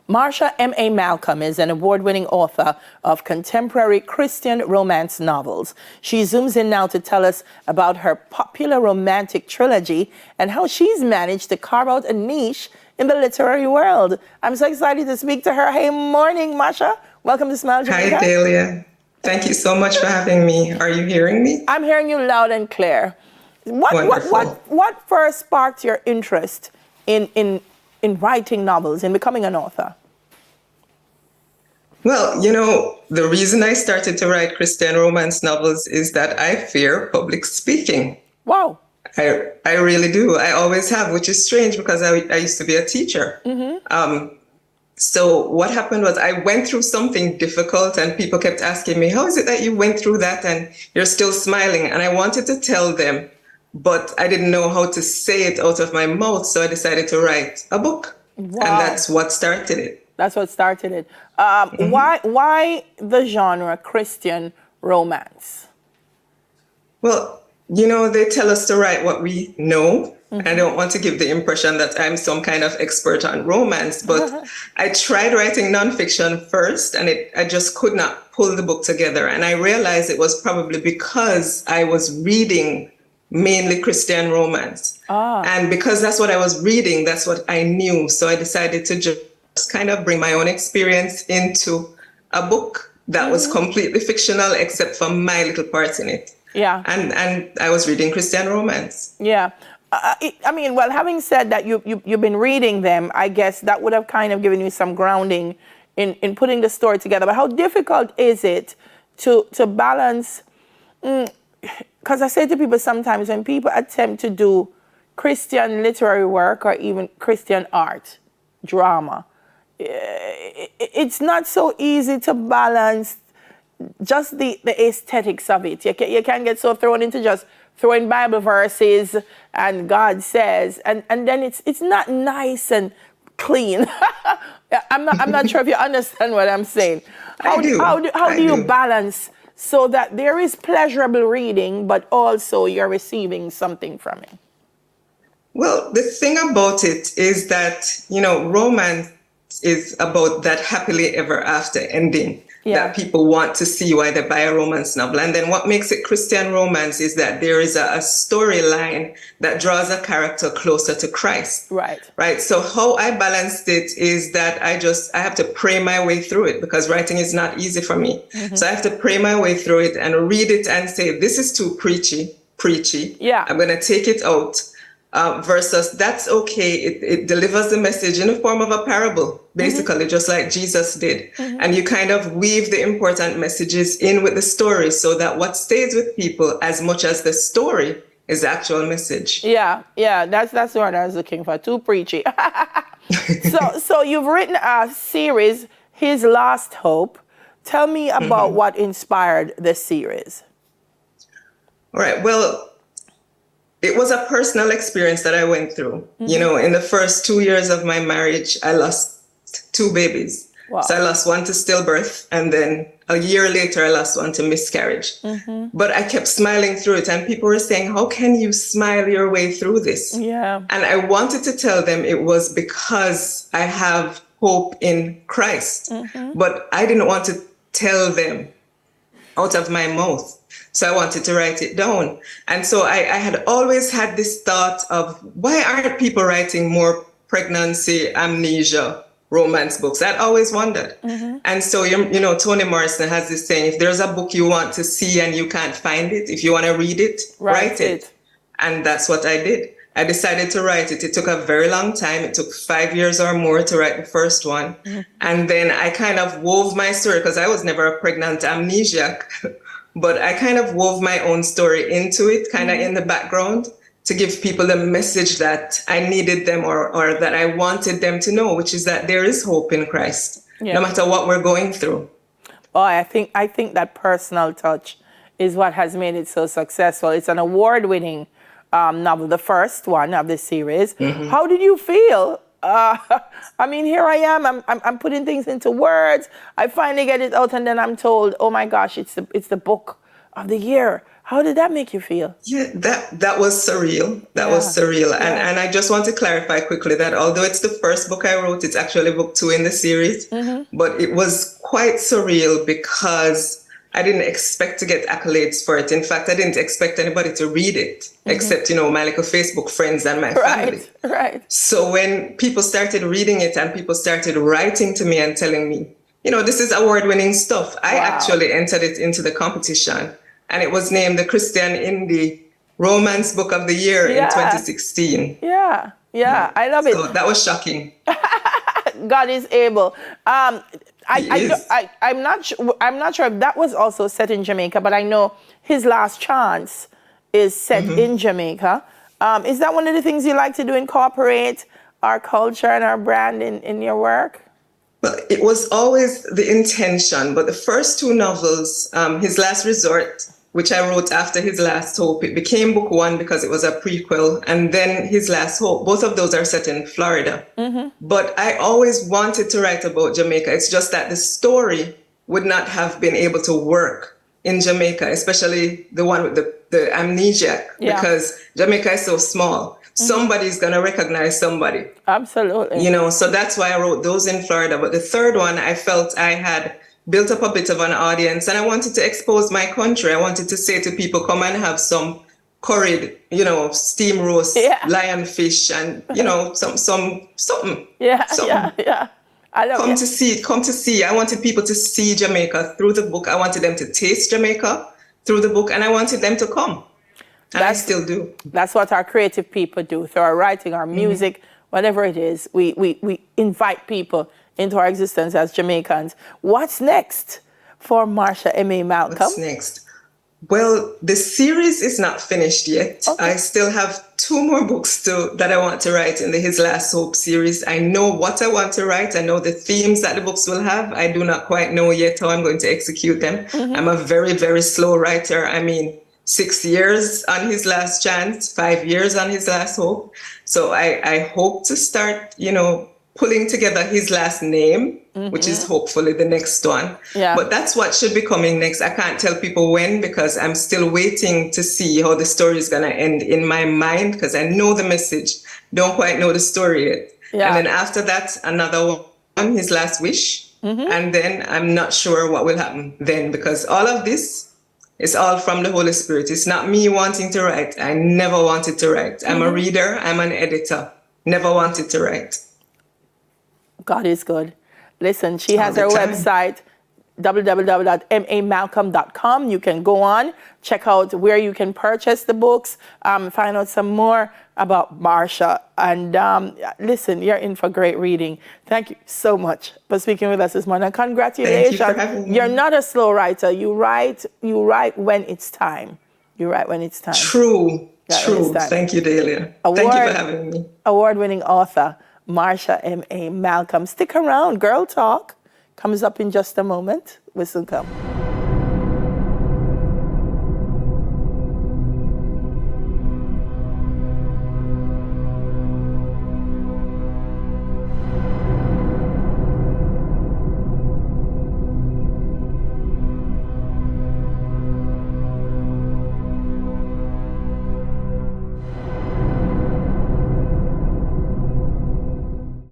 Marsha M.A. Malcolm is an award-winning author of contemporary Christian romance novels. She zooms in now to tell us about her popular romantic trilogy and how she's managed to carve out a niche in the literary world. I'm so excited to speak to her. Hey, morning, Marsha. Welcome to Smile Jamaica. Hi, Dahlia. Thank you so much for having me. Are you hearing me? I'm hearing you loud and clear. What first sparked your interest in writing novels, in becoming an author? Well, the reason I started to write Christian romance novels is that I fear public speaking. Wow. I really do. I always have, which is strange because I used to be a teacher. Mm-hmm. So what happened was I went through something difficult and people kept asking me, how is it that you went through that and you're still smiling? And I wanted to tell them, but I didn't know how to say it out of my mouth. So I decided to write a book. Wow. And that's what started it. That's what started it. Why the genre Christian romance? Well, they tell us to write what we know. Mm-hmm. I don't want to give the impression that I'm some kind of expert on romance, but I tried writing nonfiction first and I just could not pull the book together. And I realized it was probably because I was reading mainly Christian romance. And because that's what I was reading, that's what I knew. So I decided to just kind of bring my own experience into a book that was completely fictional, except for my little part in it. Yeah. And I was reading Christian romance. Yeah. Having said that, you've been reading them, I guess that would have kind of given you some grounding in putting the story together. But how difficult is it to balance? Because I say to people sometimes when people attempt to do Christian literary work or even Christian art, drama, it's not so easy to balance just the aesthetics of it. You can get so thrown into just throwing Bible verses and God says, and then it's not nice and clean. I'm not sure if you understand what I'm saying. How do you balance so that there is pleasurable reading, but also you're receiving something from it? Well, the thing about it is that, romance is about that happily ever after ending that people want to see why they buy a romance novel. And then what makes it Christian romance is that there is a storyline that draws a character closer to Christ. Right. So how I balanced it is that I have to pray my way through it because writing is not easy for me. Mm-hmm. So I have to pray my way through it and read it and say, this is too preachy. Yeah. I'm going to take it out. Versus that's okay. It delivers the message in the form of a parable, basically, just like Jesus did. Mm-hmm. And you kind of weave the important messages in with the story so that what stays with people as much as the story is the actual message. Yeah, that's what I was looking for. Too preachy. So you've written a series, His Last Hope. Tell me about what inspired this series. All right. Well, it was a personal experience that I went through. Mm-hmm. In the first 2 years of my marriage, I lost 2 babies. Wow. So I lost one to stillbirth, and then a year later, I lost one to miscarriage. Mm-hmm. But I kept smiling through it, and people were saying, how can you smile your way through this? Yeah. And I wanted to tell them it was because I have hope in Christ. Mm-hmm. But I didn't want to tell them out of my mouth. So I wanted to write it down. And so I had always had this thought of, why aren't people writing more pregnancy, amnesia, romance books? I'd always wondered. Mm-hmm. And so, Toni Morrison has this saying, if there's a book you want to see and you can't find it, if you want to read it, write it. And that's what I did. I decided to write it. It took a very long time. It took 5 years or more to write the first one. Mm-hmm. And then I kind of wove my story because I was never a pregnant amnesiac. But I kind of wove my own story into it, kind of in the background, to give people the message that I needed them or that I wanted them to know, which is that there is hope in Christ, no matter what we're going through. Oh, I think that personal touch is what has made it so successful. It's an award-winning novel, the first one of the series. Mm-hmm. How did you feel? Here I am. I'm putting things into words. I finally get it out, and then I'm told, "Oh my gosh, it's the book of the year." How did that make you feel? Yeah, that was surreal. That was surreal. And I just want to clarify quickly that although it's the first book I wrote, it's actually book 2 in the series. But it was quite surreal because I didn't expect to get accolades for it. In fact, I didn't expect anybody to read it, except, my little Facebook friends and my family. Right. So when people started reading it and people started writing to me and telling me, this is award-winning stuff, I actually entered it into the competition. And it was named the Christian Indie Romance Book of the Year in 2016. Yeah, I love it. So that was shocking. God is able. I'm not sure if that was also set in Jamaica, but I know His Last Chance is set in Jamaica. Is that one of the things you like to do, incorporate our culture and our brand in your work? Well, it was always the intention, but the first 2 novels, His Last Resort, which I wrote after His Last Hope, it became book 1 because it was a prequel, and then His Last Hope. Both of those are set in Florida. But I always wanted to write about Jamaica. It's just that the story would not have been able to work in Jamaica, especially the one with the amnesiac, because Jamaica is so small. Somebody's going to recognize somebody. Absolutely. So that's why I wrote those in Florida. But the third one, I felt I had built up a bit of an audience and I wanted to expose my country. I wanted to say to people, come and have some curried, steam roast, lionfish and, something. Yeah. I love Come to see. I wanted people to see Jamaica through the book. I wanted them to taste Jamaica through the book and I wanted them to come. And I still do. That's what our creative people do through our writing, our music, whatever it is. We invite people into our existence as Jamaicans. What's next for Marsha M.A. Malcolm? What's next? Well, the series is not finished yet. Okay. I still have 2 more books that I want to write in the His Last Hope series. I know what I want to write. I know the themes that the books will have. I do not quite know yet how I'm going to execute them. I'm a very, very slow writer. 6 years on His Last Chance, 5 years on His Last Hope. So I hope to start, pulling together his last name, which is hopefully the next one. Yeah. But that's what should be coming next. I can't tell people when because I'm still waiting to see how the story is going to end in my mind because I know the message, don't quite know the story yet. Yeah. And then after that, another one, His Last Wish. And then I'm not sure what will happen then because all of this is all from the Holy Spirit. It's not me wanting to write. I never wanted to write. I'm a reader. I'm an editor. Never wanted to write. God is good. Listen, she has her website, www.mamalcolm.com. You can go on, check out where you can purchase the books, find out some more about Marsha. And listen, you're in for great reading. Thank you so much for speaking with us this morning. Congratulations. Thank you for having me. You're not a slow writer. You write when it's time. You write when it's time. True. Thank you, Dahlia. Thank you for having me. Award-winning author, Marsha M.A. Malcolm. Stick around. Girl Talk comes up in just a moment. We'll soon come.